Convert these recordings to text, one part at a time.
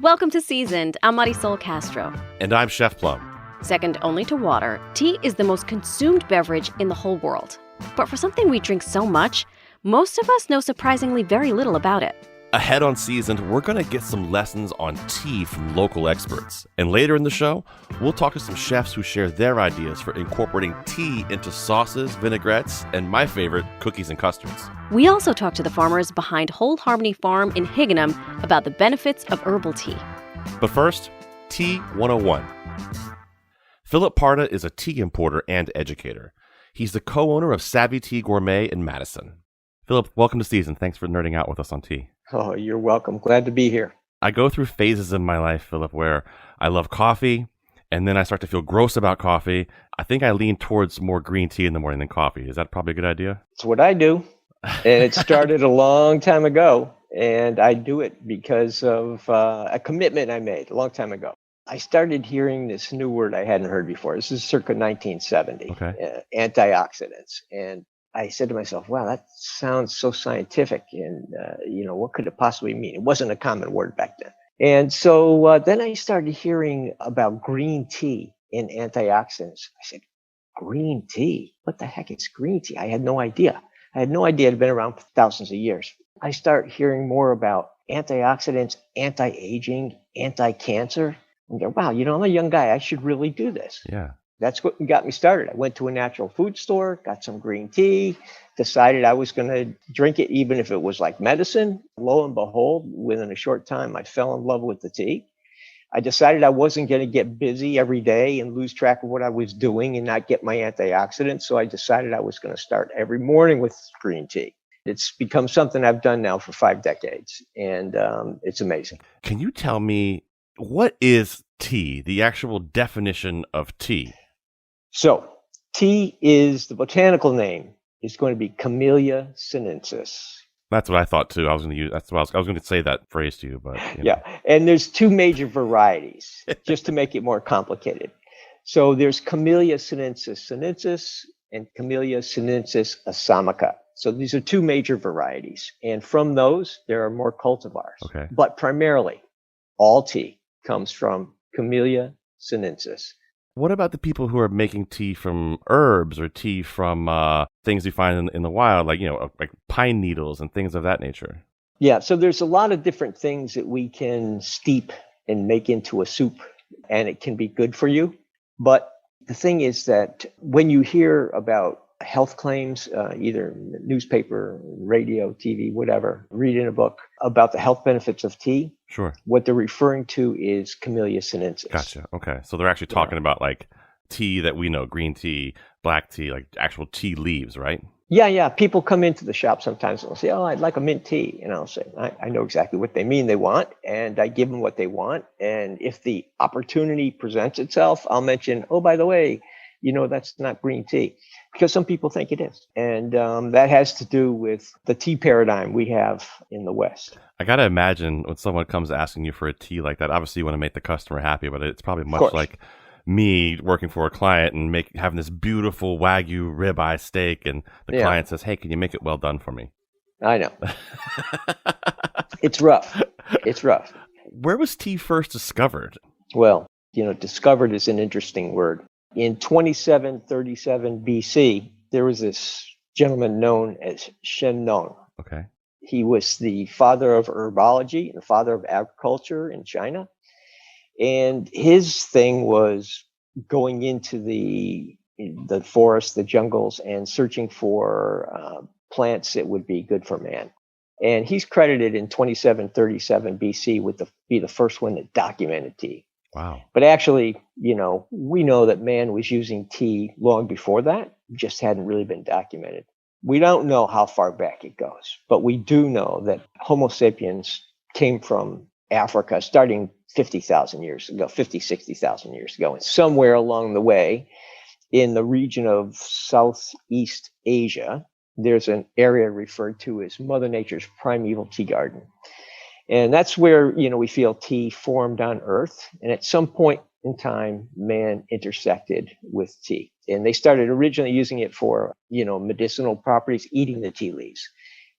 Welcome to Seasoned. I'm Marisol Castro. And I'm Chef Plum. Second only to water, tea is the most consumed beverage in the whole world. But for something we drink so much, most of us know surprisingly very little about it. Ahead on Seasoned, we're going to get some lessons on tea from local experts. And later in the show, we'll talk to some chefs who share their ideas for incorporating tea into sauces, vinaigrettes, and my favorite, cookies and custards. We also talk to the farmers behind Whole Harmony Farm in Higganum about the benefits of herbal tea. But first, Tea 101. Philip Parda is a tea importer and educator. He's the co-owner of Savvy Tea Gourmet in Madison. Philip, welcome to Seasoned. Thanks for nerding out with us on tea. Oh, you're welcome. Glad to be here. I go through phases in my life, Philip, where I love coffee, and then I start to feel gross about coffee. I think I lean towards more green tea in the morning than coffee. Is that probably a good idea? It's what I do. And it started a long time ago. And I do it because of a commitment I made a long time ago. I started hearing this new word I hadn't heard before. This is circa 1970, antioxidants. And I said to myself, wow, that sounds so scientific. And, what could it possibly mean? It wasn't a common word back then. And so then I started hearing about green tea and antioxidants. I said, green tea? What the heck is green tea? I had no idea. It had been around for thousands of years. I start hearing more about antioxidants, anti-aging, anti-cancer. And go, wow, I'm a young guy. I should really do this. Yeah. That's what got me started. I went to a natural food store, got some green tea, decided I was going to drink it even if it was like medicine. Lo and behold, within a short time, I fell in love with the tea. I decided I wasn't going to get busy every day and lose track of what I was doing and not get my antioxidants. So I decided I was going to start every morning with green tea. It's become something I've done now for 5 decades, and it's amazing. Can you tell me, what is tea, the actual definition of tea? So tea is, the botanical name is going to be Camellia sinensis. That's what I thought too. I was going to say that phrase to you, but yeah. And there's 2 major varieties, just to make it more complicated. So there's Camellia sinensis and Camellia sinensis assamica. So these are 2 major varieties, and from those there are more cultivars. Okay. But primarily, all tea comes from Camellia sinensis. What about the people who are making tea from herbs or tea from things you find in the wild, like pine needles and things of that nature? Yeah, so there's a lot of different things that we can steep and make into a soup, and it can be good for you. But the thing is that when you hear about health claims, either newspaper, radio, TV, whatever, read in a book about the health benefits of tea. Sure. What they're referring to is Camellia sinensis. Gotcha. Okay. So they're actually talking about like tea that we know, green tea, black tea, like actual tea leaves, right? Yeah. People come into the shop sometimes and they'll say, oh, I'd like a mint tea. And I'll say, I know exactly what they mean they want. And I give them what they want. And if the opportunity presents itself, I'll mention, oh, by the way, that's not green tea. Because some people think it is. And that has to do with the tea paradigm we have in the West. I got to imagine when someone comes asking you for a tea like that, obviously you want to make the customer happy, but it's probably much like me working for a client and having this beautiful Wagyu ribeye steak, and the client says, hey, can you make it well done for me? I know. It's rough. Where was tea first discovered? Well, discovered is an interesting word. In 2737 BC, there was this gentleman known as Shen Nong. Okay. He was the father of herbology and the father of agriculture in China. And his thing was going into the forest, the jungles, and searching for plants that would be good for man. And he's credited in 2737 BC with be the first one that documented tea. Wow. But actually, we know that man was using tea long before that, just hadn't really been documented. We don't know how far back it goes, but we do know that Homo sapiens came from Africa starting 60,000 years ago. And somewhere along the way, in the region of Southeast Asia, there's an area referred to as Mother Nature's primeval tea garden. And that's where, we feel tea formed on Earth. And at some point in time, man intersected with tea. And they started originally using it for, medicinal properties, eating the tea leaves.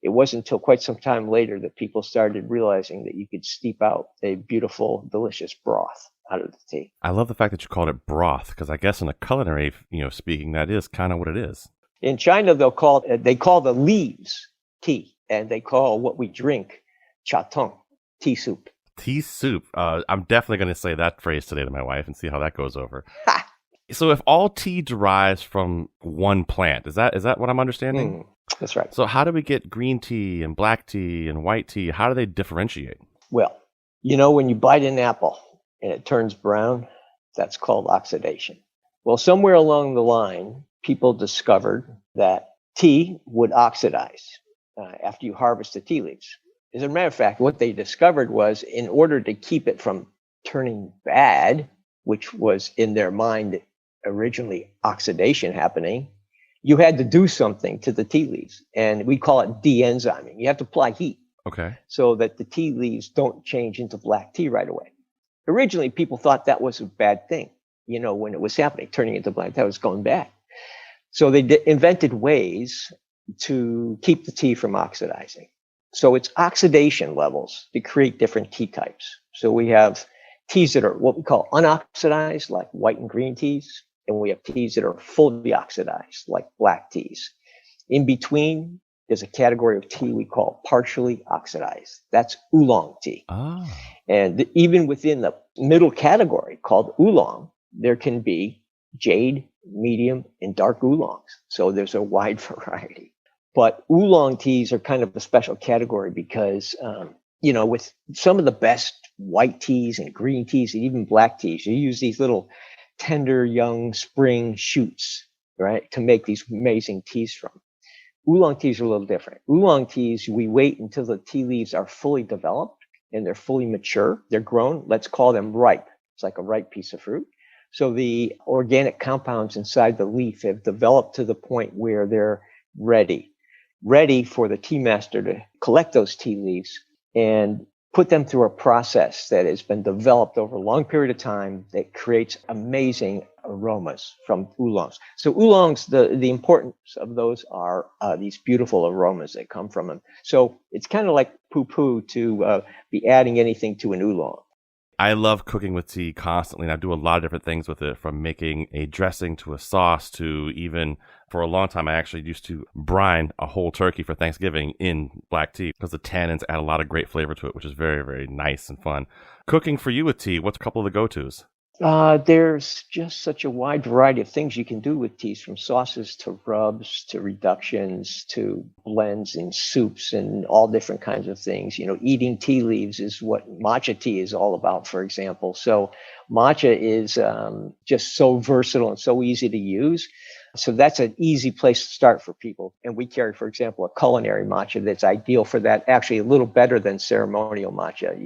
It wasn't until quite some time later that people started realizing that you could steep out a beautiful, delicious broth out of the tea. I love the fact that you called it broth, because I guess in a culinary, speaking, that is kind of what it is. In China, they call the leaves tea, and they call what we drink cha tong, tea soup. Tea soup. I'm definitely going to say that phrase today to my wife and see how that goes over. Ha! So if all tea derives from one plant, is that what I'm understanding? That's right. So how do we get green tea and black tea and white tea? How do they differentiate? Well, when you bite an apple and it turns brown, that's called oxidation. Well, somewhere along the line, people discovered that tea would oxidize after you harvest the tea leaves. As a matter of fact, what they discovered was in order to keep it from turning bad, which was in their mind originally oxidation happening, you had to do something to the tea leaves. And we call it de-enzyming. You have to apply heat. Okay. So that the tea leaves don't change into black tea right away. Originally, people thought that was a bad thing. When it was happening, turning into black, that was going bad. So they invented ways to keep the tea from oxidizing. So it's oxidation levels to create different tea types. So we have teas that are what we call unoxidized, like white and green teas. And we have teas that are fully oxidized, like black teas. In between, there's a category of tea we call partially oxidized. That's oolong tea. Ah. And even within the middle category called oolong, there can be jade, medium, and dark oolongs. So there's a wide variety. But oolong teas are kind of a special category because, with some of the best white teas and green teas and even black teas, you use these little tender young spring shoots, right, to make these amazing teas from. Oolong teas are a little different. Oolong teas, we wait until the tea leaves are fully developed and they're fully mature. They're grown. Let's call them ripe. It's like a ripe piece of fruit. So the organic compounds inside the leaf have developed to the point where they're ready for the tea master to collect those tea leaves and put them through a process that has been developed over a long period of time that creates amazing aromas from oolongs. So oolongs, the importance of those are these beautiful aromas that come from them. So it's kind of like poo-poo to be adding anything to an oolong. I love cooking with tea constantly, and I do a lot of different things with it, from making a dressing to a sauce to even, for a long time, I actually used to brine a whole turkey for Thanksgiving in black tea because the tannins add a lot of great flavor to it, which is very, very nice and fun. Cooking for you with tea, what's a couple of the go-tos? There's just such a wide variety of things you can do with teas, from sauces to rubs to reductions to blends and soups and all different kinds of things. Eating tea leaves is what matcha tea is all about, for example. So matcha is just so versatile and so easy to use. So that's an easy place to start for people. And we carry, for example, a culinary matcha that's ideal for that, actually a little better than ceremonial matcha,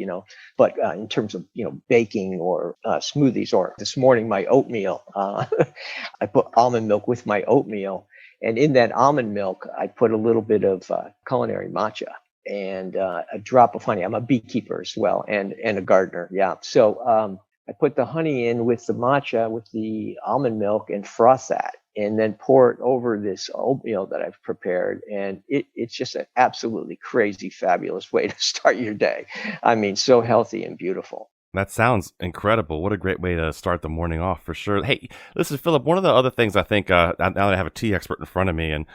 but in terms of, baking or smoothies, or this morning, my oatmeal, I put almond milk with my oatmeal. And in that almond milk, I put a little bit of culinary matcha and a drop of honey. I'm a beekeeper as well, and a gardener. Yeah. So I put the honey in with the matcha, with the almond milk, and froth that, and then pour it over this oatmeal that I've prepared. And it's just an absolutely crazy, fabulous way to start your day. I mean, so healthy and beautiful. That sounds incredible. What a great way to start the morning off, for sure. Hey, listen, Philip, one of the other things I think, now that I have a tea expert in front of me and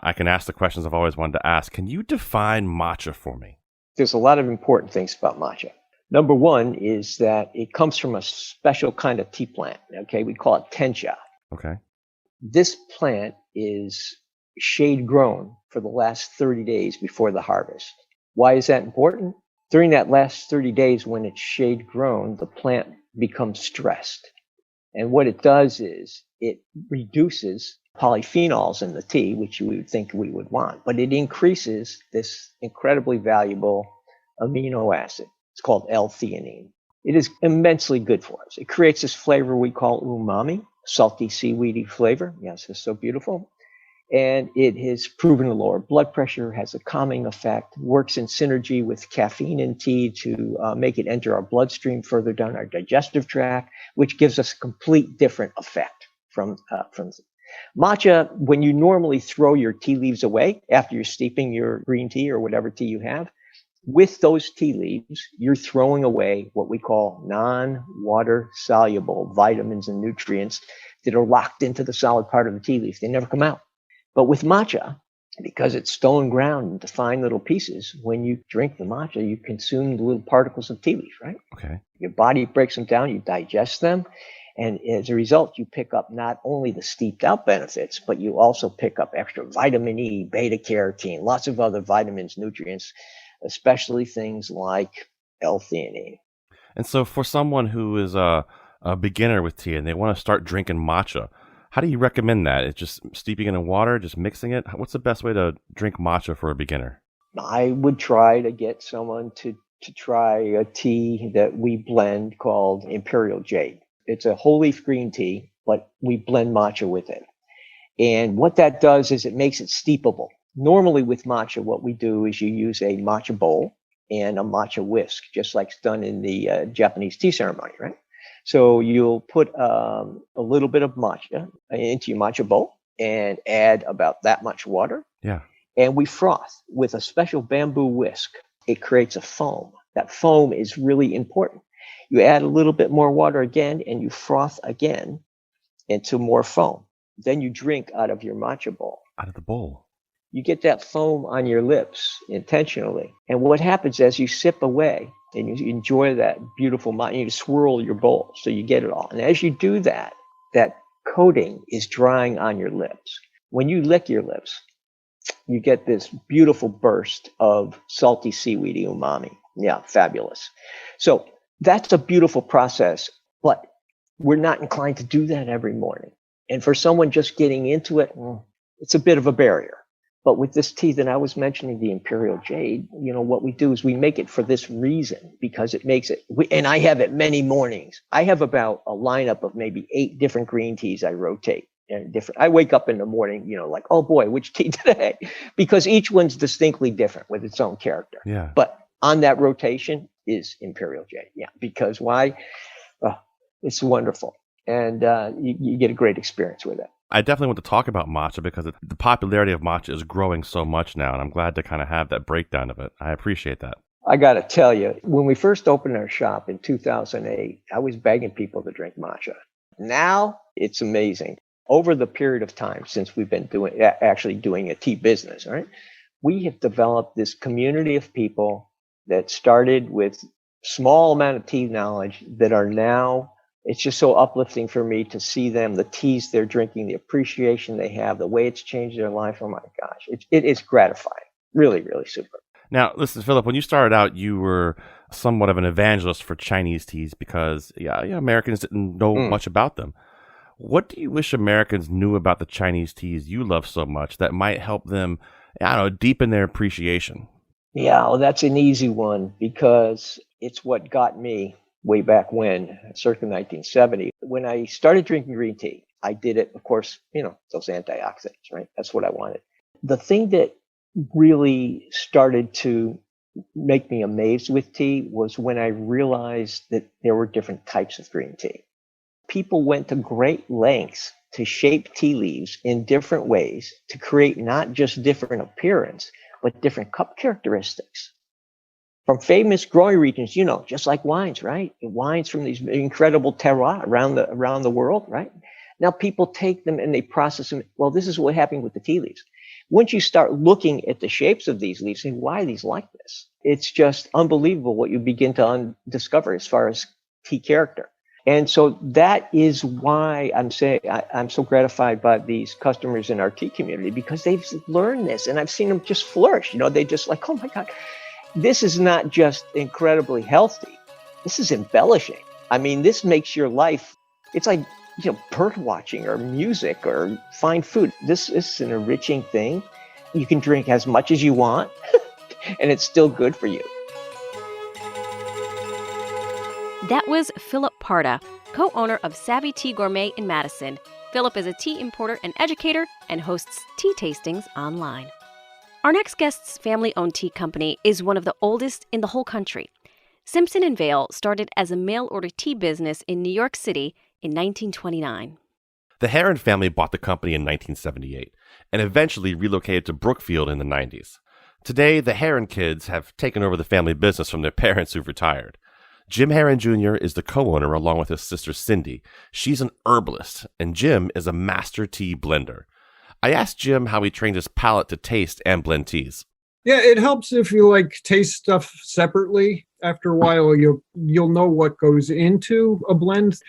I can ask the questions I've always wanted to ask, can you define matcha for me? There's a lot of important things about matcha. Number one is that it comes from a special kind of tea plant. Okay, we call it tencha. Okay. This plant is shade grown for the last 30 days before the harvest. Why is that important? During that last 30 days when it's shade grown, the plant becomes stressed. And what it does is it reduces polyphenols in the tea, which you would think we would want, but it increases this incredibly valuable amino acid. It's called L-theanine. It is immensely good for us. It creates this flavor we call umami, salty, seaweedy flavor. Yes, it's so beautiful. And it has proven to lower blood pressure, has a calming effect, works in synergy with caffeine in tea to make it enter our bloodstream further down our digestive tract, which gives us a complete different effect from. Matcha, when you normally throw your tea leaves away after you're steeping your green tea or whatever tea you have, with those tea leaves, you're throwing away what we call non-water soluble vitamins and nutrients that are locked into the solid part of the tea leaf. They never come out. But with matcha, because it's stone ground into fine little pieces, when you drink the matcha, you consume the little particles of tea leaf, right? Okay. Your body breaks them down, you digest them. And as a result, you pick up not only the steeped out benefits, but you also pick up extra vitamin E, beta carotene, lots of other vitamins, nutrients, especially things like L-theanine. And so for someone who is a beginner with tea and they want to start drinking matcha, how do you recommend that? It's just steeping it in water, just mixing it? What's the best way to drink matcha for a beginner? I would try to get someone to try a tea that we blend called Imperial Jade. It's a whole leaf green tea, but we blend matcha with it. And what that does is it makes it steepable. Normally with matcha, what we do is you use a matcha bowl and a matcha whisk, just like it's done in the Japanese tea ceremony, right? So you'll put a little bit of matcha into your matcha bowl and add about that much water. Yeah. And we froth with a special bamboo whisk. It creates a foam. That foam is really important. You add a little bit more water again and you froth again into more foam. Then you drink out of your matcha bowl. Out of the bowl. You get that foam on your lips intentionally. And what happens as you sip away and you enjoy that beautiful matcha, you swirl your bowl so you get it all. And as you do that, that coating is drying on your lips. When you lick your lips, you get this beautiful burst of salty seaweedy umami. Yeah, fabulous. So that's a beautiful process, but we're not inclined to do that every morning. And for someone just getting into it, it's a bit of a barrier. But with this tea that I was mentioning, the Imperial Jade, what we do is we make it for this reason, because it makes it, and I have it many mornings. I have about a lineup of maybe 8 different green teas I rotate. And different. I wake up in the morning, like, oh boy, which tea today? Because each one's distinctly different with its own character. Yeah. But on that rotation is Imperial Jade. Yeah. Because why? It's wonderful. And you get a great experience with it. I definitely want to talk about matcha because the popularity of matcha is growing so much now, and I'm glad to kind of have that breakdown of it. I appreciate that. I got to tell you, when we first opened our shop in 2008, I was begging people to drink matcha. Now it's amazing. Over the period of time since we've been doing a tea business, right? We have developed this community of people that started with small amount of tea knowledge that are now, it's just so uplifting for me to see them, the teas they're drinking, the appreciation they have, the way it's changed their life. Oh my gosh, it is gratifying. Really, really super. Now, listen, Philip, when you started out, you were somewhat of an evangelist for Chinese teas because Americans didn't know much about them. What do you wish Americans knew about the Chinese teas you love so much that might help them, deepen their appreciation? Yeah, well, that's an easy one because it's what got me way back when, circa 1970. When I started drinking green tea, I did it, of course, those antioxidants, right? That's what I wanted. The thing that really started to make me amazed with tea was when I realized that there were different types of green tea. People went to great lengths to shape tea leaves in different ways to create not just different appearance, but different cup characteristics. From famous growing regions, just like wines, right? Wines from these incredible terroir around the world, right? Now people take them and they process them. Well, this is what happened with the tea leaves. Once you start looking at the shapes of these leaves, saying, why are these like this? It's just unbelievable what you begin to discover as far as tea character. And so that is why I'm so gratified by these customers in our tea community, because they've learned this and I've seen them just flourish. They just like, oh my God, this is not just incredibly healthy. This is embellishing. I mean, this makes your life, it's like, bird watching or music or fine food. This is an enriching thing. You can drink as much as you want and it's still good for you. That was Philip Parda, co-owner of Savvy Tea Gourmet in Madison. Philip is a tea importer and educator and hosts tea tastings online. Our next guest's family-owned tea company is one of the oldest in the whole country. Simpson & Vail started as a mail-order tea business in New York City in 1929. The Heron family bought the company in 1978 and eventually relocated to Brookfield in the 90s. Today, the Heron kids have taken over the family business from their parents who've retired. Jim Heron Jr. is the co-owner along with his sister Cindy. She's an herbalist, and Jim is a master tea blender. I asked Jim how he trained his palate to taste and blend teas. Yeah, it helps if you taste stuff separately. After a while, you'll know what goes into a blend.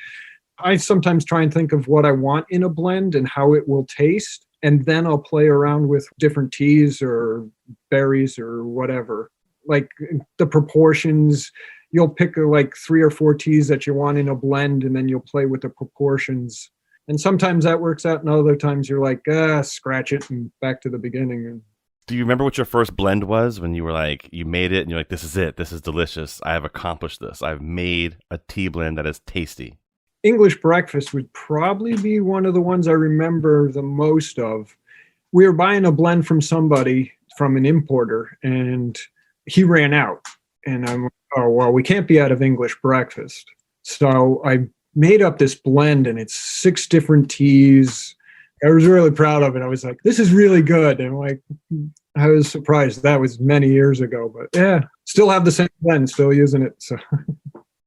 I sometimes try and think of what I want in a blend and how it will taste, and then I'll play around with different teas or berries or whatever. Like the proportions, you'll pick 3 or 4 teas that you want in a blend, and then you'll play with the proportions. And sometimes that works out, and other times you're like, scratch it and back to the beginning. Do you remember what your first blend was when you were you made it and you're like, this is it, this is delicious, I have accomplished this, I've made a tea blend that is tasty? English breakfast would probably be one of the ones I remember the most of. We were buying a blend from somebody, from an importer, and he ran out. And I'm like, oh, well, we can't be out of English breakfast. So I made up this blend, and it's 6 different teas. I was really proud of it. I was like, this is really good. And I was surprised. That was many years ago. But yeah, still have the same blend, still using it. So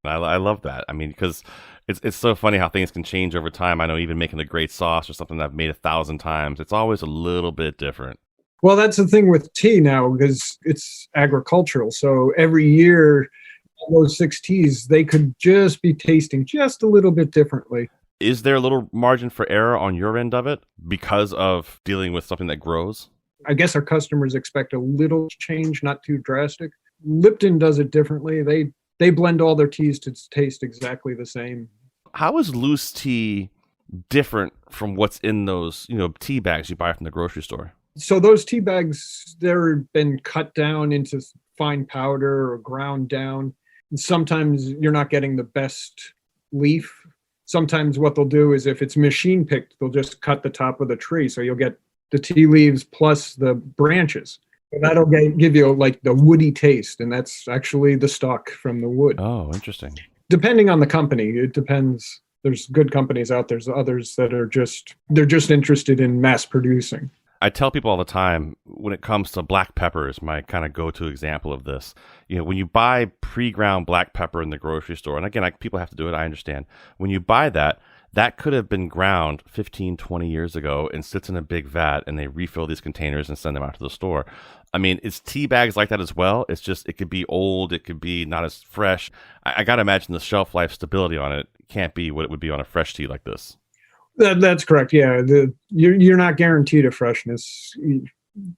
I love that. I mean, because it's so funny how things can change over time. I know even making a great sauce or something that I've made 1,000 times, it's always a little bit different. Well, that's the thing with tea now, because it's agricultural. So every year, those 6 teas, they could just be tasting just a little bit differently. Is there a little margin for error on your end of it because of dealing with something that grows? I guess our customers expect a little change, not too drastic. Lipton does it differently. They blend all their teas to taste exactly the same. How is loose tea different from what's in those, tea bags you buy from the grocery store? So those tea bags, they've been cut down into fine powder or ground down. And sometimes you're not getting the best leaf. Sometimes what they'll do is if it's machine picked, they'll just cut the top of the tree. So you'll get the tea leaves plus the branches. So that'll give you the woody taste. And that's actually the stalk from the wood. Oh, interesting. Depending on the company, it depends. There's good companies out there. There's others that are they're just interested in mass producing. I tell people all the time, when it comes to black pepper is my kind of go-to example of this. When you buy pre-ground black pepper in the grocery store, and again, people have to do it, I understand. When you buy that could have been ground 15, 20 years ago and sits in a big vat, and they refill these containers and send them out to the store. I mean, it's tea bags like that as well. It's just, it could be old, it could be not as fresh. I got to imagine the shelf life stability on it can't be what it would be on a fresh tea like this. That's correct. Yeah, you're not guaranteed a freshness.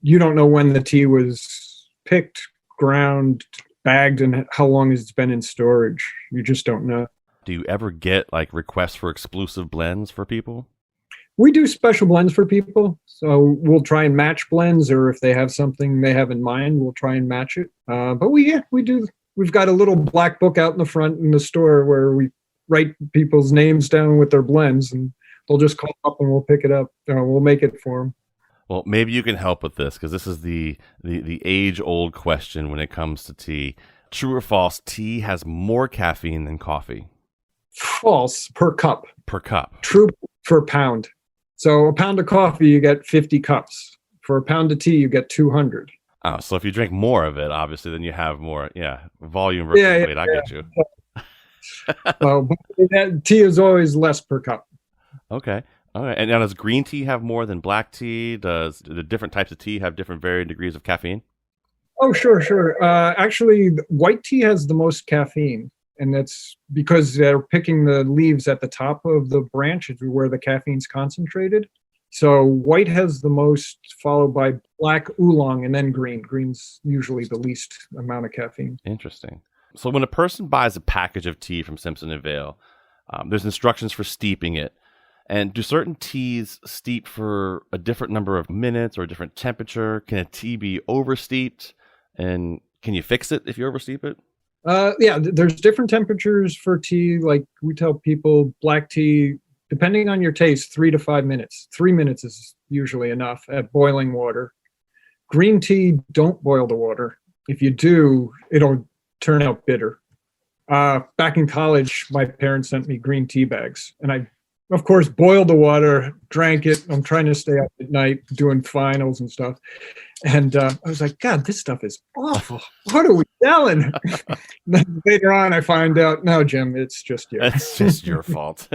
You don't know when the tea was picked, ground, bagged, and how long it's been in storage. You just don't know. Do you ever get requests for exclusive blends for people? We do special blends for people. So we'll try and match blends, or if they have something they have in mind, we'll try and match it. But we do. We've got a little black book out in the front in the store where we write people's names down with their blends, and they'll just call up and we'll pick it up. We'll make it for them. Well, maybe you can help with this, because this is the age-old question when it comes to tea. True or false, tea has more caffeine than coffee? False, per cup. Per cup. True, for pound. So a pound of coffee, you get 50 cups. For a pound of tea, you get 200. Oh, so if you drink more of it, obviously, then you have more, volume versus weight. I get you. Well, that tea is always less per cup. Okay. All right. And now, does green tea have more than black tea? Do the different types of tea have different varying degrees of caffeine? Oh, sure. Actually, white tea has the most caffeine, and that's because they're picking the leaves at the top of the branch where the caffeine's concentrated. So white has the most, followed by black, oolong, and then green. Green's usually the least amount of caffeine. Interesting. So when a person buys a package of tea from Simpson & Vail, there's instructions for steeping it. And do certain teas steep for a different number of minutes or a different temperature? Can a tea be oversteeped? And can you fix it if you oversteep it? Yeah, there's different temperatures for tea. Like we tell people, black tea, depending on your taste, 3 to 5 minutes. 3 minutes is usually enough at boiling water. Green tea, don't boil the water. If you do, it'll turn out bitter. Back in college, my parents sent me green tea bags, and I of course, boiled the water, drank it. I'm trying to stay up at night doing finals and stuff. And I was like, God, this stuff is awful. What are we selling? Then later on, I find out, no, Jim, it's just you. That's just your fault.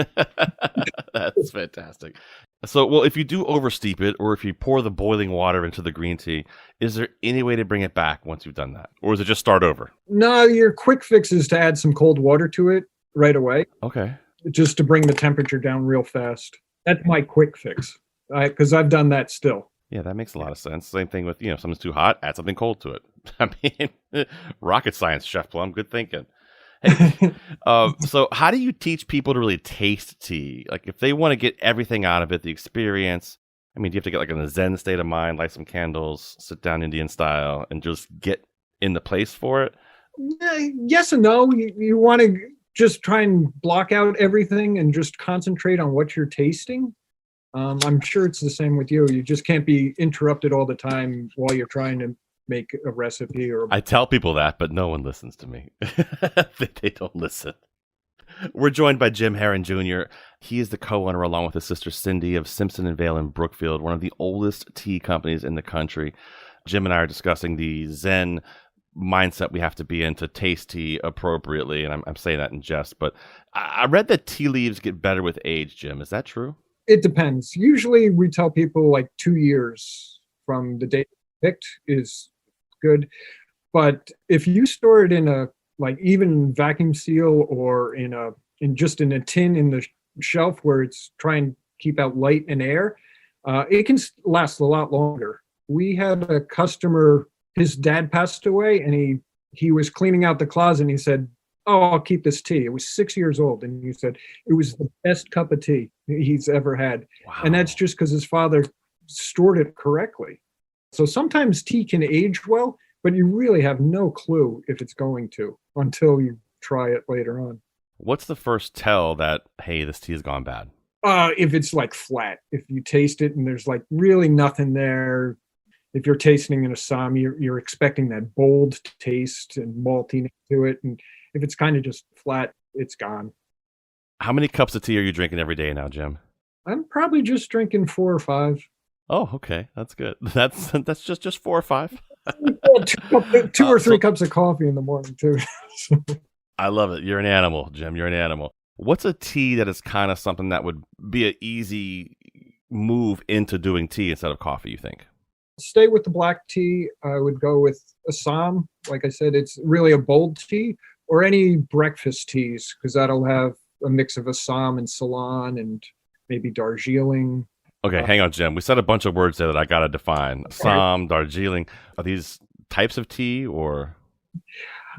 That's fantastic. So, well, if you do oversteep it, or if you pour the boiling water into the green tea, is there any way to bring it back once you've done that? Or is it just start over? No, your quick fix is to add some cold water to it right away. Okay. Just to bring the temperature down real fast. That's my quick fix, because I've done that still. Yeah, that makes a lot of sense. Same thing with, if something's too hot, add something cold to it. I mean, rocket science, Chef Plum. Good thinking. Hey, so how do you teach people to really taste tea? Like, if they want to get everything out of it, the experience, I mean, do you have to get like in a Zen state of mind, light some candles, sit down Indian style, and just get in the place for it? Yes and no. You want to just try and block out everything and just concentrate on what you're tasting. I'm sure it's the same with you. You just can't be interrupted all the time while you're trying to make a recipe. I tell people that, but no one listens to me. They don't listen. We're joined by Jim Heron Jr. He is the co-owner, along with his sister Cindy, of Simpson & Vale in Brookfield, one of the oldest tea companies in the country. Jim and I are discussing the Zen mindset we have to be in to taste tea appropriately, and I'm saying that in jest, but I read that tea leaves get better with age, Jim. Is that true? It depends. Usually we tell people like 2 years from the date picked is good. But if you store it in a, like, even vacuum seal, or in a tin in the shelf where it's trying to keep out light and air, it can last a lot longer. We had a customer, his dad passed away, and he was cleaning out the closet, and he said, "Oh, I'll keep this tea." It was 6 years old, and he said it was the best cup of tea he's ever had. Wow. And that's just because his father stored it correctly. So sometimes tea can age well, but you really have no clue if it's going to until you try it later on. What's the first tell that, hey, this tea has gone bad? If it's like flat, if you taste it and there's like really nothing there. If you're tasting an Assam, you're expecting that bold taste and maltiness to it. And if it's kind of just flat, it's gone. How many cups of tea are you drinking every day now, Jim? I'm probably just drinking 4 or 5. Oh, okay. That's good. That's just 4 or 5. two or 3 cups of coffee in the morning, too. I love it. You're an animal, Jim. You're an animal. What's a tea that is kind of something that would be an easy move into doing tea instead of coffee, you think? Stay with the black tea. I would go with Assam. Like I said, it's really a bold tea, or any breakfast teas, because that'll have a mix of Assam and Ceylon and maybe Darjeeling. Okay, hang on, Jim. We said a bunch of words there that I got to define. Assam, Darjeeling. Are these types of tea, or?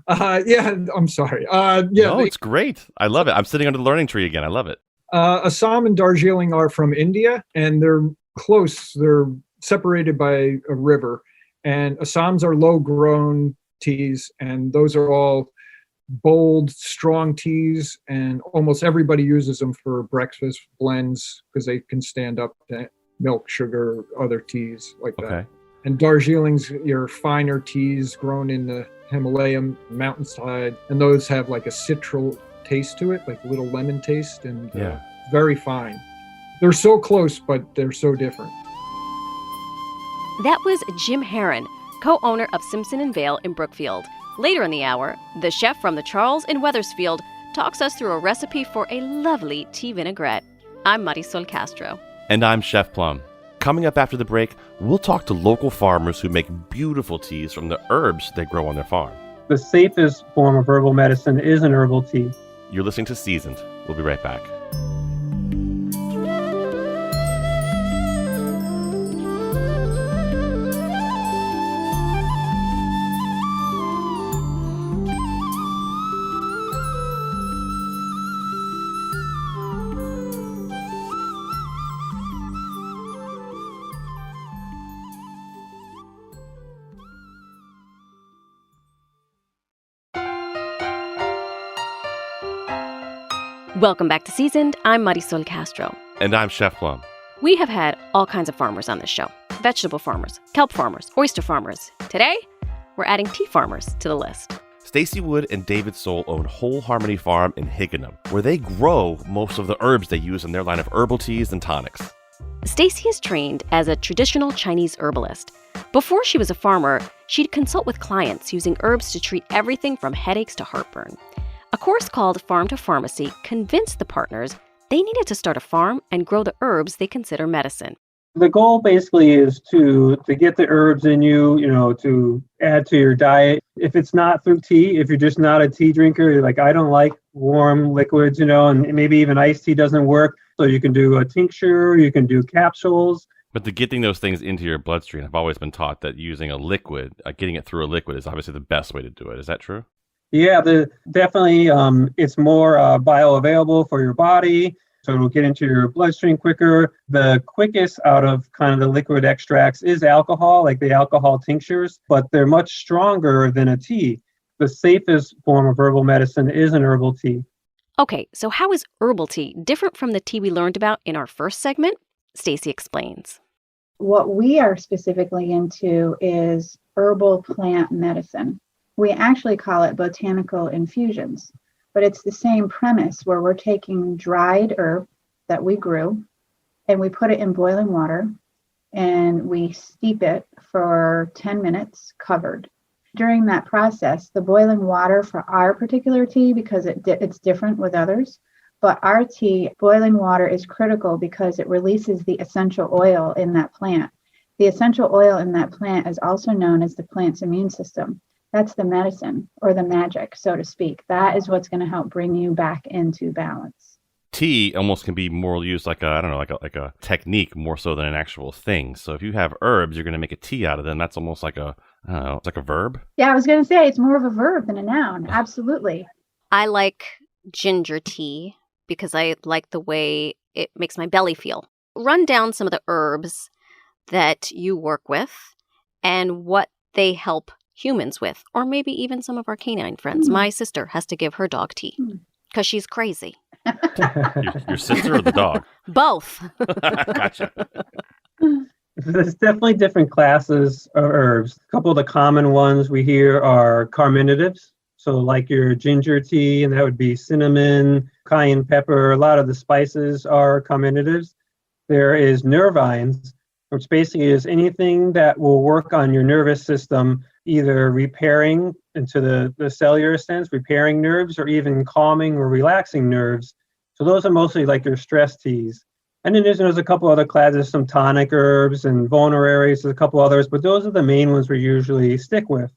Yeah, I'm sorry. Yeah, no, it's great. I love it. I'm sitting under the learning tree again. I love it. Assam and Darjeeling are from India, and they're close. They're separated by a river, and Assams are low-grown teas, and those are all bold, strong teas, and almost everybody uses them for breakfast blends because they can stand up to milk, sugar, other teas like that. And Darjeeling's your finer teas grown in the Himalayan mountainside, and those have like a citral taste to it, like a little lemon taste, and very fine. They're so close, but they're so different. That was Jim Heron, co-owner of Simpson & Vale in Brookfield. Later in the hour, the chef from the Charles in Wethersfield talks us through a recipe for a lovely tea vinaigrette. I'm Marisol Castro. And I'm Chef Plum. Coming up after the break, we'll talk to local farmers who make beautiful teas from the herbs they grow on their farm. The safest form of herbal medicine is an herbal tea. You're listening to Seasoned. We'll be right back. Welcome back to Seasoned. I'm Marisol Castro. And I'm Chef Plum. We have had all kinds of farmers on this show. Vegetable farmers, kelp farmers, oyster farmers. Today, we're adding tea farmers to the list. Stacy Wood and David Soul own Whole Harmony Farm in Higganum, where they grow most of the herbs they use in their line of herbal teas and tonics. Stacy is trained as a traditional Chinese herbalist. Before she was a farmer, she'd consult with clients using herbs to treat everything from headaches to heartburn. A course called Farm to Pharmacy convinced the partners they needed to start a farm and grow the herbs they consider medicine. The goal basically is to get the herbs in you, to add to your diet. If it's not through tea, if you're just not a tea drinker, you're like, I don't like warm liquids, and maybe even iced tea doesn't work. So you can do a tincture, you can do capsules. But to getting those things into your bloodstream, I've always been taught that using a liquid, getting it through a liquid is obviously the best way to do it. Is that true? Yeah, definitely. It's more bioavailable for your body. So it'll get into your bloodstream quicker. The quickest out of kind of the liquid extracts is alcohol, like the alcohol tinctures, but they're much stronger than a tea. The safest form of herbal medicine is an herbal tea. Okay, so how is herbal tea different from the tea we learned about in our first segment? Stacy explains. What we are specifically into is herbal plant medicine. We actually call it botanical infusions. But it's the same premise where we're taking dried herb that we grew and we put it in boiling water and we steep it for 10 minutes covered. During that process, the boiling water for our particular tea, because it's different with others, but our tea, boiling water is critical because it releases the essential oil in that plant. The essential oil in that plant is also known as the plant's immune system. That's the medicine or the magic, so to speak. That is what's going to help bring you back into balance. Tea almost can be more used like a technique more so than an actual thing. So if you have herbs, you're going to make a tea out of them. That's almost like it's like a verb. Yeah, I was going to say it's more of a verb than a noun. Absolutely. I like ginger tea because I like the way it makes my belly feel. Run down some of the herbs that you work with and what they help humans with, or maybe even some of our canine friends. My sister has to give her dog tea because she's crazy. Your sister or the dog? Both. Gotcha. There's definitely different classes of herbs. A couple of the common ones we hear are carminatives. So like your ginger tea, and that would be cinnamon, cayenne pepper. A lot of the spices are carminatives. There is nervines, which basically is anything that will work on your nervous system, either repairing into the cellular sense, repairing nerves, or even calming or relaxing nerves. So those are mostly like your stress teas. And then there's a couple other classes, some tonic herbs and vulneraries, there's a couple others, but those are the main ones we usually stick with.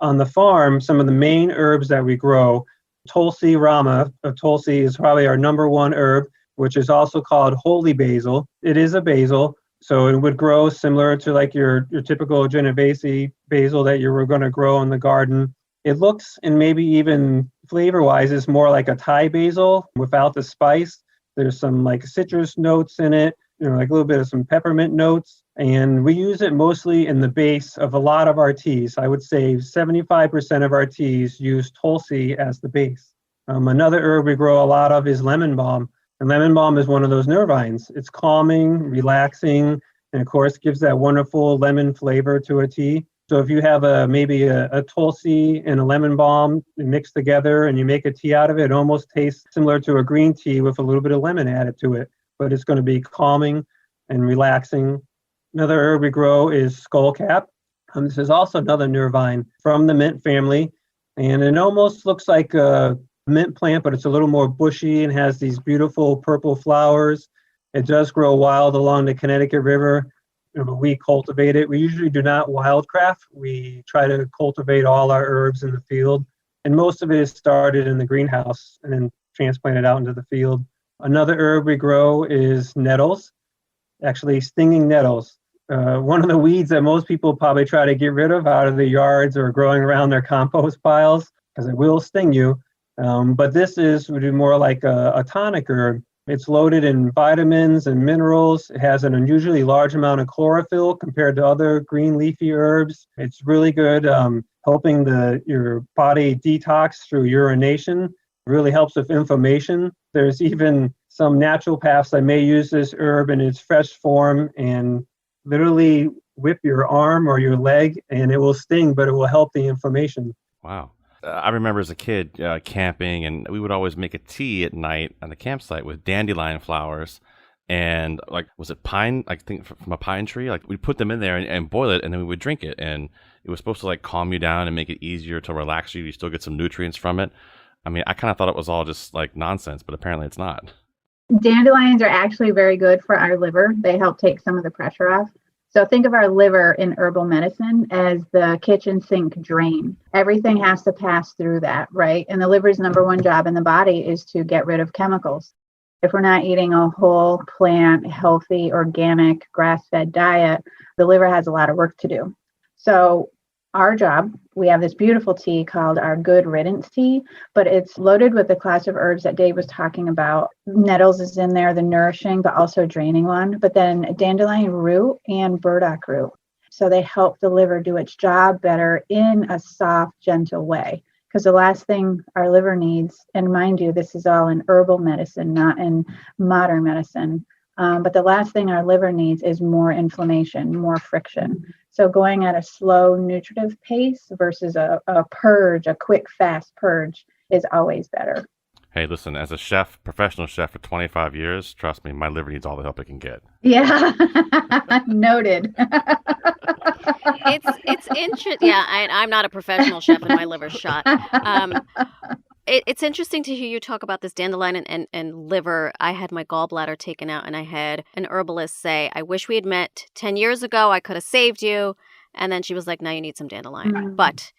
On the farm, some of the main herbs that we grow, Tulsi Rama, Tulsi is probably our number one herb, which is also called holy basil. It is a basil. So it would grow similar to like your typical Genovese basil that you were going to grow in the garden. It looks, and maybe even flavor-wise, is more like a Thai basil without the spice. There's some like citrus notes in it, like a little bit of some peppermint notes. And we use it mostly in the base of a lot of our teas. I would say 75% of our teas use Tulsi as the base. Another herb we grow a lot of is lemon balm. And lemon balm is one of those nervines. It's calming, relaxing, and of course gives that wonderful lemon flavor to a tea. So if you have maybe a Tulsi and a lemon balm mixed together and you make a tea out of it, it almost tastes similar to a green tea with a little bit of lemon added to it. But it's going to be calming and relaxing. Another herb we grow is skullcap. This is also another nervine from the mint family. And it almost looks like a mint plant, but it's a little more bushy and has these beautiful purple flowers. It does grow wild along the Connecticut River. We cultivate it. We usually do not wildcraft. We try to cultivate all our herbs in the field. And most of it is started in the greenhouse and then transplanted out into the field. Another herb we grow is nettles, actually stinging nettles. One of the weeds that most people probably try to get rid of out of the yards or growing around their compost piles, because it will sting you. But this would be more like a tonic herb. It's loaded in vitamins and minerals. It has an unusually large amount of chlorophyll compared to other green leafy herbs. It's really good helping your body detox through urination. It really helps with inflammation. There's even some naturopaths that may use this herb in its fresh form and literally whip your arm or your leg, and it will sting, but it will help the inflammation. Wow. I remember as a kid camping, and we would always make a tea at night on the campsite with dandelion flowers. And like, was it pine? I think from a pine tree. Like, we'd put them in there and boil it, and then we would drink it. And it was supposed to like calm you down and make it easier to relax you. You still get some nutrients from it. I mean, I kind of thought it was all just like nonsense, but apparently it's not. Dandelions are actually very good for our liver. They help take some of the pressure off. So think of our liver in herbal medicine as the kitchen sink drain. Everything has to pass through that, right? And the liver's number one job in the body is to get rid of chemicals. If we're not eating a whole plant, healthy, organic, grass-fed diet, the liver has a lot of work to do. So our job, we have this beautiful tea called our Good Riddance tea, but it's loaded with the class of herbs that Dave was talking about. Nettles is in there, the nourishing, but also draining one, but then dandelion root and burdock root. So they help the liver do its job better in a soft, gentle way. Because the last thing our liver needs, and mind you, this is all in herbal medicine, not in modern medicine, but the last thing our liver needs is more inflammation, more friction. So going at a slow, nutritive pace versus a purge, a quick, fast purge is always better. Hey, listen, as a chef, professional chef for 25 years, trust me, my liver needs all the help it can get. Yeah, noted. It's interesting. Yeah, I'm not a professional chef and my liver's shot. It's interesting to hear you talk about this dandelion and liver. I had my gallbladder taken out and I had an herbalist say, I wish we had met 10 years ago. I could have saved you. And then she was like, now you need some dandelion. Mm. But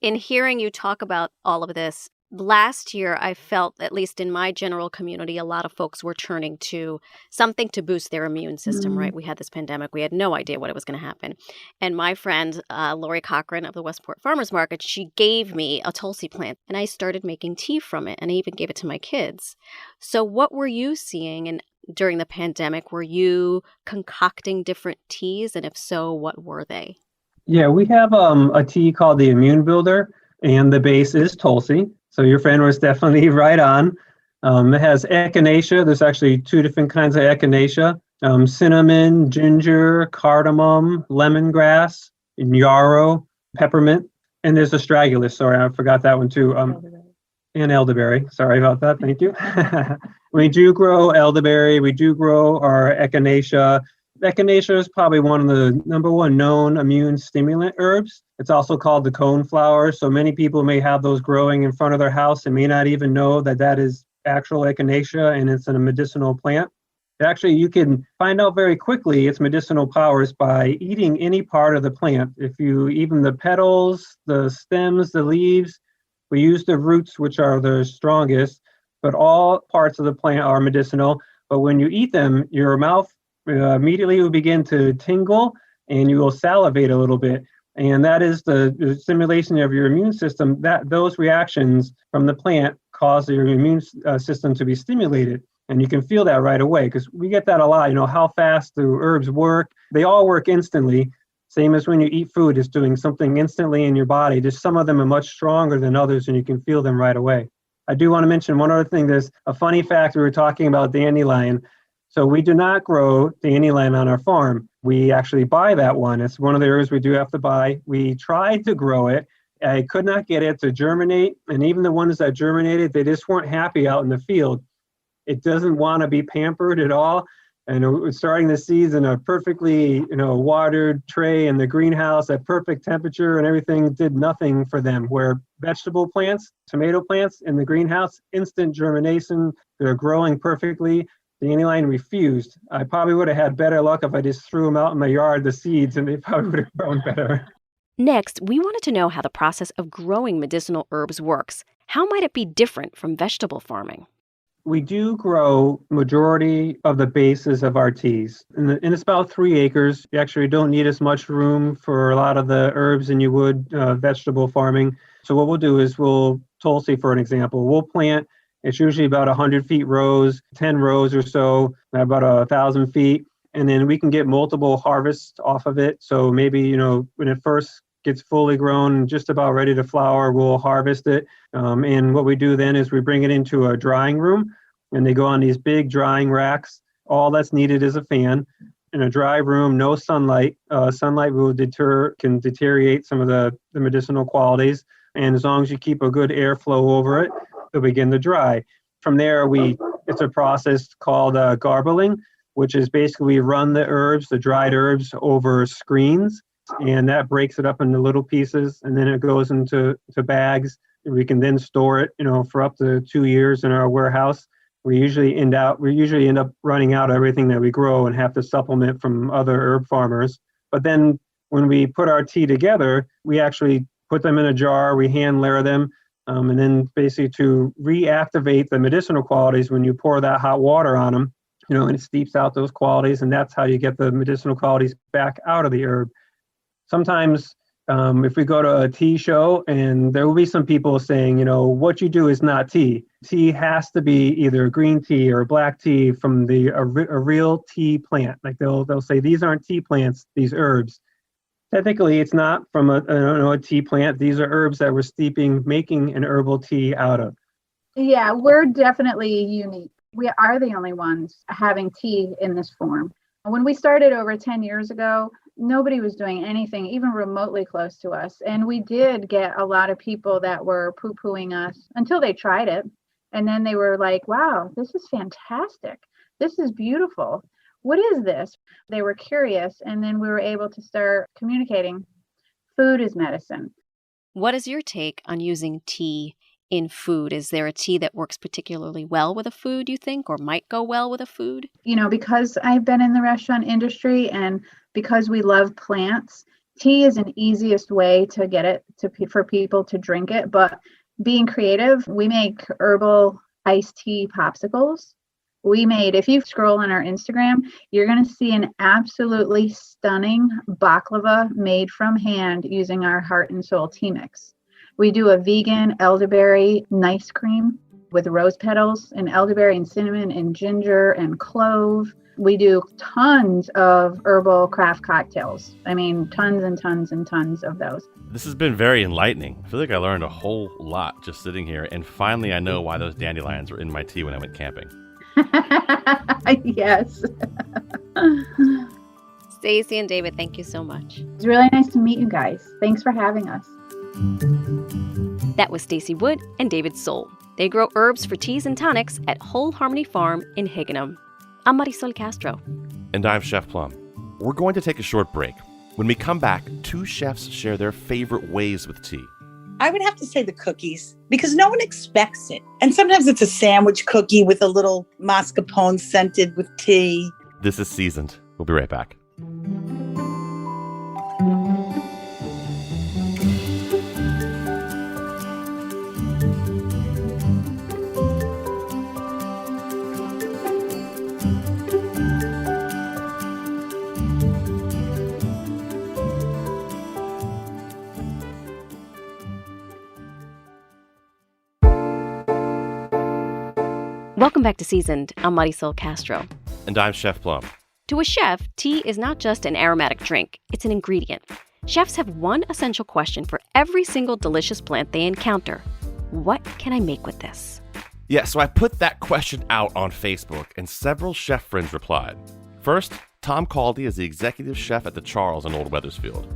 in hearing you talk about all of this, last year, I felt, at least in my general community, a lot of folks were turning to something to boost their immune system, right? We had this pandemic. We had no idea what it was going to happen. And my friend, Lori Cochran of the Westport Farmers Market, she gave me a Tulsi plant and I started making tea from it. And I even gave it to my kids. So what were you seeing during the pandemic? Were you concocting different teas? And if so, what were they? Yeah, we have a tea called the Immune Builder, and the base is Tulsi. So your friend was definitely right on. It has echinacea. There's actually two different kinds of echinacea. Cinnamon, ginger, cardamom, lemongrass, yarrow, peppermint. And there's astragalus. Sorry, I forgot that one too. And elderberry. Sorry about that. Thank you. We do grow elderberry. We do grow our echinacea. Echinacea is probably one of the number one known immune stimulant herbs. It's also called the coneflower. So many people may have those growing in front of their house and may not even know that that is actual echinacea and it's a medicinal plant. Actually, you can find out very quickly its medicinal powers by eating any part of the plant. If you, even the petals, the stems, the leaves, we use the roots, which are the strongest, but all parts of the plant are medicinal. But when you eat them, your mouth immediately will begin to tingle and you will salivate a little bit. And that is the stimulation of your immune system. That those reactions from the plant cause your immune system to be stimulated. And you can feel that right away because we get that a lot. You know, how fast do herbs work? They all work instantly. Same as when you eat food, it's doing something instantly in your body. Just some of them are much stronger than others and you can feel them right away. I do want to mention one other thing. There's a funny fact. We were talking about dandelion. So we do not grow dandelion on our farm. We actually buy that one. It's one of the herbs we do have to buy. We tried to grow it. I could not get it to germinate. And even the ones that germinated, they just weren't happy out in the field. It doesn't want to be pampered at all. And we're starting the seeds in a perfectly, watered tray in the greenhouse at perfect temperature and everything did nothing for them. Where vegetable plants, tomato plants in the greenhouse, instant germination, they're growing perfectly. The dandelion refused. I probably would have had better luck if I just threw them out in my yard, the seeds, and they probably would have grown better. Next, we wanted to know how the process of growing medicinal herbs works. How might it be different from vegetable farming? We do grow majority of the bases of our teas. And it's about 3 acres. You actually don't need as much room for a lot of the herbs than you would vegetable farming. So what we'll do is Tulsi, for an example, we'll plant. It's usually about 100 feet rows, 10 rows or so, about 1,000 feet. And then we can get multiple harvests off of it. So maybe, when it first gets fully grown, just about ready to flower, we'll harvest it. And what we do then is we bring it into a drying room and they go on these big drying racks. All that's needed is a fan. In a dry room, no sunlight. Sunlight can deteriorate some of the medicinal qualities. And as long as you keep a good airflow over it, it'll begin to dry. From there, it's a process called garbling, which is basically we run the dried herbs over screens, and that breaks it up into little pieces, and then it goes into bags. We can then store it, for up to 2 years in our warehouse. We usually end up running out of everything that we grow and have to supplement from other herb farmers. But then when we put our tea together, we actually put them in a jar, we hand layer them, and then basically to reactivate the medicinal qualities, when you pour that hot water on them, and it steeps out those qualities, and that's how you get the medicinal qualities back out of the herb. Sometimes if we go to a tea show, and there will be some people saying, what you do is not tea. Tea has to be either green tea or black tea from a real tea plant. Like they'll say, these aren't tea plants, these herbs. Technically, it's not from a tea plant. These are herbs that we're making an herbal tea out of. Yeah, we're definitely unique. We are the only ones having tea in this form. When we started over 10 years ago, nobody was doing anything even remotely close to us. And we did get a lot of people that were poo-pooing us until they tried it. And then they were like, wow, this is fantastic. This is beautiful. What is this? They were curious. And then we were able to start communicating. Food is medicine. What is your take on using tea in food? Is there a tea that works particularly well with a food, you think, or might go well with a food? Because I've been in the restaurant industry and because we love plants, tea is an easiest way to get it for people to drink it. But being creative, we make herbal iced tea popsicles. If you scroll on our Instagram, you're going to see an absolutely stunning baklava made from hand using our Heart and Soul tea mix. We do a vegan elderberry nice cream with rose petals and elderberry and cinnamon and ginger and clove. We do tons of herbal craft cocktails. Tons and tons and tons of those. This has been very enlightening. I feel like I learned a whole lot just sitting here, and finally I know why those dandelions were in my tea when I went camping. Yes. Stacy and David, thank you so much. It's really nice to meet you guys. Thanks for having us. That was Stacy Wood and David Soul. They grow herbs for teas and tonics at Whole Harmony Farm in Higganum. I'm Marisol Castro. And I'm Chef Plum. We're going to take a short break. When we come back, two chefs share their favorite ways with tea. I would have to say the cookies, because no one expects it. And sometimes it's a sandwich cookie with a little mascarpone scented with tea. This is Seasoned. We'll be right back. Welcome back to Seasoned. I'm Marisol Castro. And I'm Chef Plum. To a chef, tea is not just an aromatic drink, it's an ingredient. Chefs have one essential question for every single delicious plant they encounter. What can I make with this? Yeah, so I put that question out on Facebook, and several chef friends replied. First, Tom Caldy is the executive chef at the Charles in Old Wethersfield.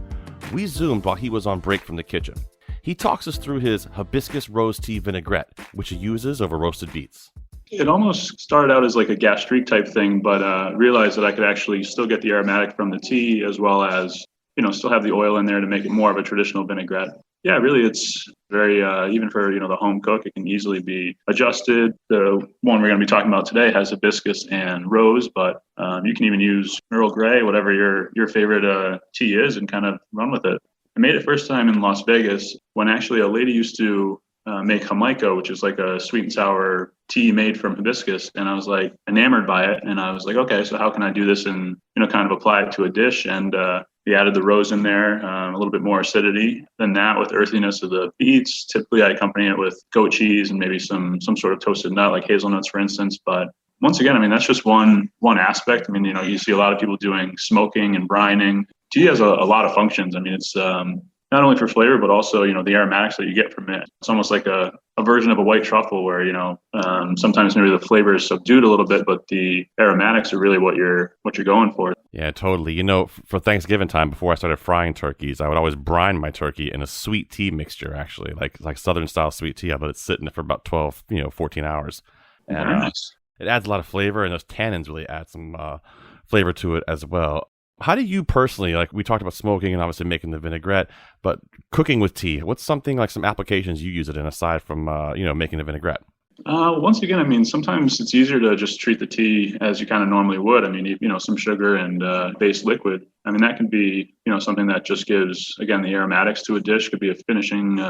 We Zoomed while he was on break from the kitchen. He talks us through his hibiscus rose tea vinaigrette, which he uses over roasted beets. It almost started out as like a gastrique type thing, but realized that I could actually still get the aromatic from the tea as well as, still have the oil in there to make it more of a traditional vinaigrette. Yeah, really, it's very, even for, the home cook, it can easily be adjusted. The one we're going to be talking about today has hibiscus and rose, but you can even use Earl Grey, whatever your favorite tea is, and kind of run with it. I made it first time in Las Vegas when actually a lady used to make Jamaica, which is like a sweet and sour tea made from hibiscus. And I was like enamored by it. And I was like, okay, so how can I do this and, kind of apply it to a dish? And we added the rose in there, a little bit more acidity than that with earthiness of the beets. Typically I accompany it with goat cheese and maybe some sort of toasted nut like hazelnuts, for instance. But once again, that's just one aspect. You see a lot of people doing smoking and brining. Tea has a lot of functions. It's not only for flavor, but also, the aromatics that you get from it. It's almost like a a version of a white truffle where, sometimes maybe the flavor is subdued a little bit, but the aromatics are really what you're going for. Yeah, totally. For Thanksgiving time, before I started frying turkeys, I would always brine my turkey in a sweet tea mixture, actually, like Southern style sweet tea. I let it sit in it for about 12, 14 hours. And Nice. It adds a lot of flavor, and those tannins really add some flavor to it as well. How do you personally, like we talked about smoking and obviously making the vinaigrette, but cooking with tea, what's something like some applications you use it in aside from, making the vinaigrette? Once again, I mean, sometimes it's easier to just treat the tea as you kind of normally would. I mean, some sugar and base liquid. I mean, that can be, something that just gives, again, the aromatics to a dish. Could be a finishing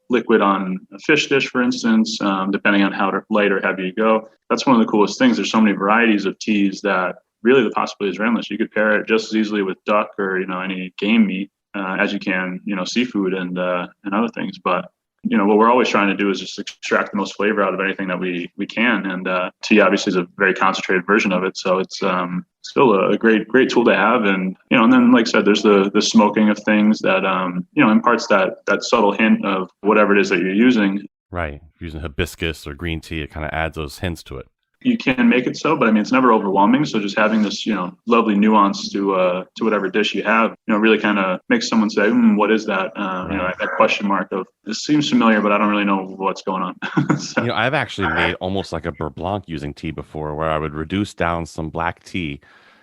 liquid on a fish dish, for instance, depending on how light or heavy you go. That's one of the coolest things. There's so many varieties of teas that really the possibilities are endless. You could pair it just as easily with duck or, any game meat as you can, seafood and other things. But what we're always trying to do is just extract the most flavor out of anything that we can. And tea obviously is a very concentrated version of it. So it's still a great tool to have. And, and then, like I said, there's the smoking of things that, imparts that subtle hint of whatever it is that you're using. Right. Using hibiscus or green tea, it kind of adds those hints to it. You can make it so, but I mean, it's never overwhelming. So just having this, lovely nuance to whatever dish you have, really kind of makes someone say, what is that? That question mark of, this seems familiar, but I don't really know what's going on. So. I've actually made almost like a beurre blanc using tea before, where I would reduce down some black tea.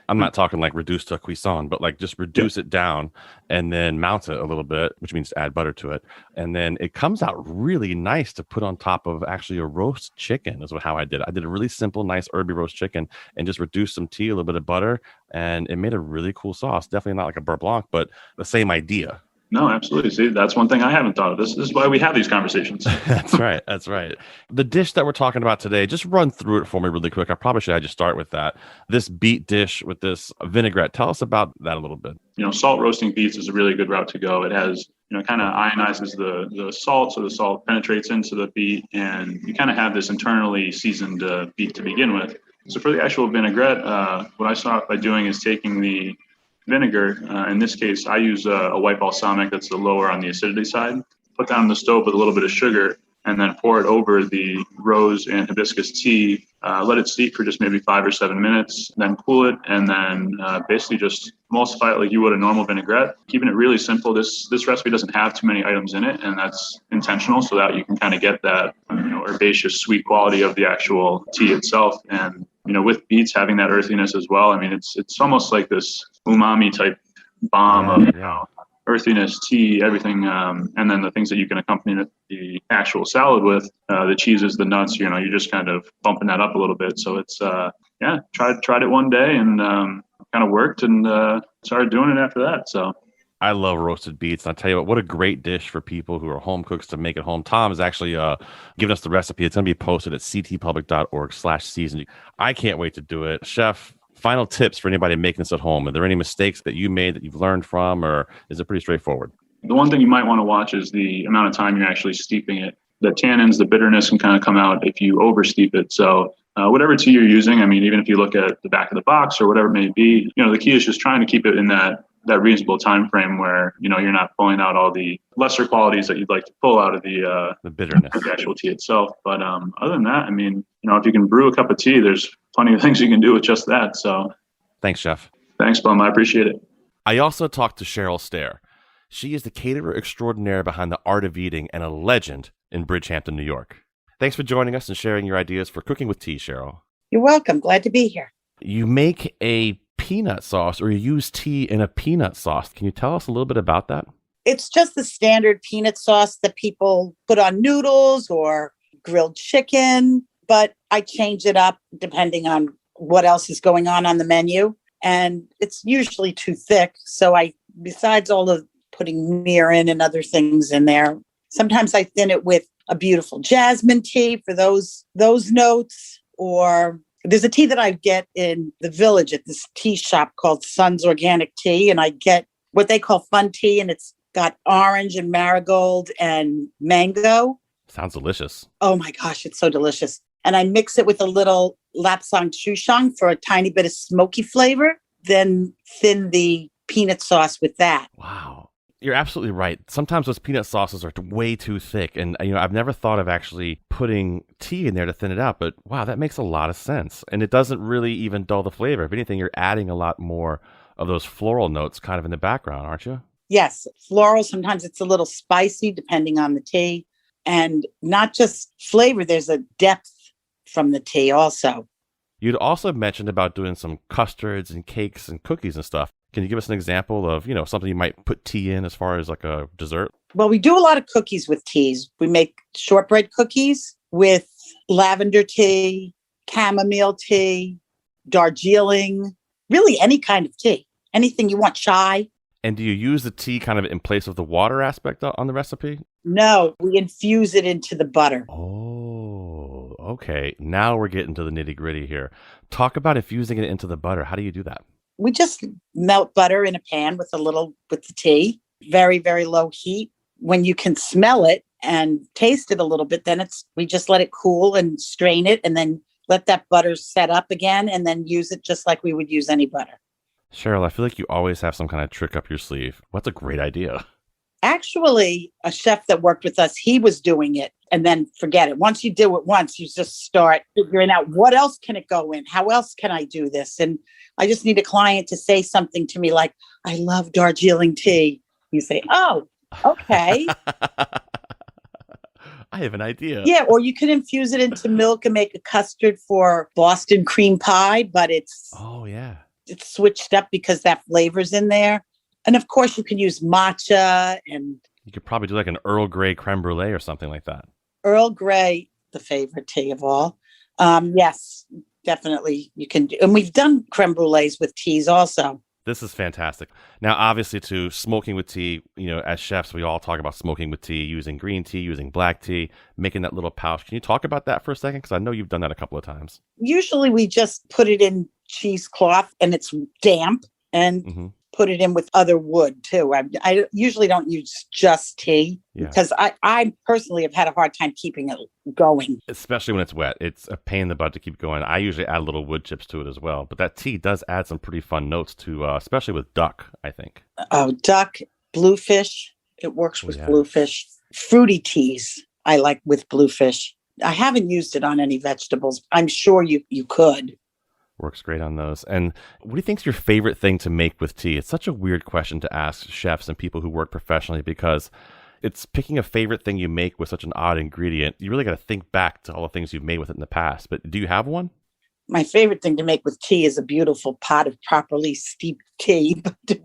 I'm not talking like reduce to a cuisson, but like just reduce it down and then mount it a little bit, which means add butter to it. And then it comes out really nice to put on top of actually a roast chicken is how I did it. I did a really simple, nice herby roast chicken and just reduced some tea, a little bit of butter, and it made a really cool sauce. Definitely not like a beurre blanc, but the same idea. No, absolutely. See, that's one thing I haven't thought of. This is why we have these conversations. That's right. That's right. The dish that we're talking about today, just run through it for me really quick. I probably should just start with that. This beet dish with this vinaigrette. Tell us about that a little bit. Salt roasting beets is a really good route to go. It has, kind of ionizes the salt, so the salt penetrates into the beet, and you kind of have this internally seasoned beet to begin with. So for the actual vinaigrette, what I start by doing is taking the vinegar. In this case, I use a white balsamic that's the lower on the acidity side. Put that on the stove with a little bit of sugar, and then pour it over the rose and hibiscus tea. Let it steep for just maybe 5 or 7 minutes, then cool it, and then basically just emulsify it like you would a normal vinaigrette. Keeping it really simple. This recipe doesn't have too many items in it, and that's intentional so that you can kind of get that herbaceous sweet quality of the actual tea itself. And with beets having that earthiness as well, I mean, it's almost like this umami type bomb of earthiness, tea, everything, and then the things that you can accompany the actual salad with, the cheeses, the nuts. You're just kind of bumping that up a little bit. So it's tried it one day and kind of worked, and started doing it after that. So. I love roasted beets. And I'll tell you what a great dish for people who are home cooks to make at home. Tom is actually giving us the recipe. It's going to be posted at ctpublic.org/season. I can't wait to do it. Chef, final tips for anybody making this at home. Are there any mistakes that you made that you've learned from, or is it pretty straightforward? The one thing you might want to watch is the amount of time you're actually steeping it. The tannins, the bitterness can kind of come out if you oversteep it. So whatever tea you're using, I mean, even if you look at the back of the box or whatever it may be, the key is just trying to keep it in that reasonable time frame where you're not pulling out all the lesser qualities that you'd like to pull out of the bitterness of the actual tea itself. But other than that, I mean, if you can brew a cup of tea, there's plenty of things you can do with just that. So thanks, Chef. Thanks, Bum. I appreciate it. I also talked to Cheryl Stair. She is the caterer extraordinaire behind the Art of Eating and a legend in Bridgehampton, New York. Thanks for joining us and sharing your ideas for cooking with tea, Cheryl. You're welcome. Glad to be here. You make a peanut sauce, or you use tea in a peanut sauce. Can you tell us a little bit about that? It's just the standard peanut sauce that people put on noodles or grilled chicken, but I change it up depending on what else is going on the menu. And it's usually too thick. So besides all of putting mirin and other things in there, sometimes I thin it with a beautiful jasmine tea for those notes. Or there's a tea that I get in the village at this tea shop called Sun's Organic Tea. And I get what they call fun tea. And it's got orange and marigold and mango. Sounds delicious. Oh my gosh, it's so delicious. And I mix it with a little lapsang souchong for a tiny bit of smoky flavor, then thin the peanut sauce with that. Wow. You're absolutely right. Sometimes those peanut sauces are way too thick. And, I've never thought of actually putting tea in there to thin it out. But wow, that makes a lot of sense. And it doesn't really even dull the flavor. If anything, you're adding a lot more of those floral notes kind of in the background, aren't you? Yes. Floral, sometimes it's a little spicy depending on the tea. And not just flavor, there's a depth from the tea also. You'd also mentioned about doing some custards and cakes and cookies and stuff. Can you give us an example of, something you might put tea in as far as like a dessert? Well, we do a lot of cookies with teas. We make shortbread cookies with lavender tea, chamomile tea, Darjeeling, really any kind of tea, anything you want, chai. And do you use the tea kind of in place of the water aspect on the recipe? No, we infuse it into the butter. Oh, okay. Now we're getting to the nitty gritty here. Talk about infusing it into the butter. How do you do that? We just melt butter in a pan with the tea, very, very low heat. When you can smell it and taste it a little bit, then we just let it cool and strain it and then let that butter set up again and then use it just like we would use any butter. Cheryl, I feel like you always have some kind of trick up your sleeve. What's a great idea? Actually, a chef that worked with us, he was doing it and then forget it. Once you do it once, you just start figuring out what else can it go in? How else can I do this? And I just need a client to say something to me like, I love Darjeeling tea. You say, oh, okay. I have an idea. Yeah, or you can infuse it into milk and make a custard for Boston cream pie, but it's switched up because that flavor's in there. And of course, you can use matcha and you could probably do like an Earl Grey creme brulee or something like that. Earl Grey, the favorite tea of all. Yes, definitely you can do. And we've done creme brulees with teas also. This is fantastic. Now, obviously, to smoking with tea, as chefs, we all talk about smoking with tea, using green tea, using black tea, making that little pouch. Can you talk about that for a second? Because I know you've done that a couple of times. Usually we just put it in cheesecloth and it's damp and put it in with other wood too. I usually don't use just tea because I personally have had a hard time keeping it going. Especially when it's wet. It's a pain in the butt to keep going. I usually add little wood chips to it as well. But that tea does add some pretty fun notes to, especially with duck, I think. Oh, duck, bluefish. It works with bluefish. Fruity teas I like with bluefish. I haven't used it on any vegetables. I'm sure you could. Works great on those. And what do you think is your favorite thing to make with tea? It's such a weird question to ask chefs and people who work professionally because it's picking a favorite thing you make with such an odd ingredient. You really got to think back to all the things you've made with it in the past. But do you have one? My favorite thing to make with tea is a beautiful pot of properly steeped tea, which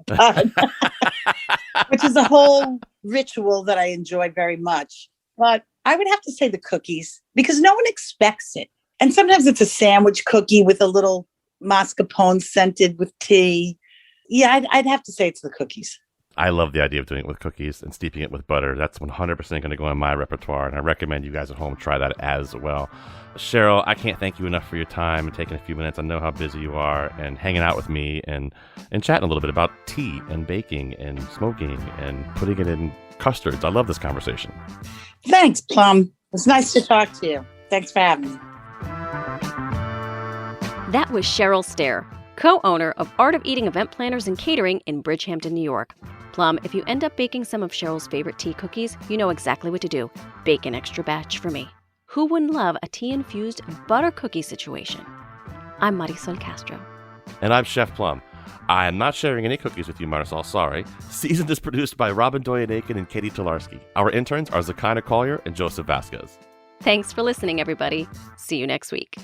is a whole ritual that I enjoy very much. But I would have to say the cookies because no one expects it. And sometimes it's a sandwich cookie with a little mascarpone scented with tea. Yeah, I'd have to say it's the cookies. I love the idea of doing it with cookies and steeping it with butter. That's 100% going to go in my repertoire, and I recommend you guys at home try that as well. Cheryl, I can't thank you enough for your time and taking a few minutes. I know how busy you are and hanging out with me and chatting a little bit about tea and baking and smoking and putting it in custards. I love this conversation. Thanks, Plum. It's nice to talk to you. Thanks for having me. That was Cheryl Stair, co-owner of Art of Eating Event Planners and Catering in Bridgehampton, New York. Plum, if you end up baking some of Cheryl's favorite tea cookies, you know exactly what to do. Bake an extra batch for me. Who wouldn't love a tea-infused butter cookie situation? I'm Marisol Castro. And I'm Chef Plum. I am not sharing any cookies with you, Marisol, sorry. Seasoned is produced by Robyn Doyon-Aitken and Catie Talarski. Our interns are Zshekinah, Collier and Joseph Vazquez. Thanks for listening, everybody. See you next week.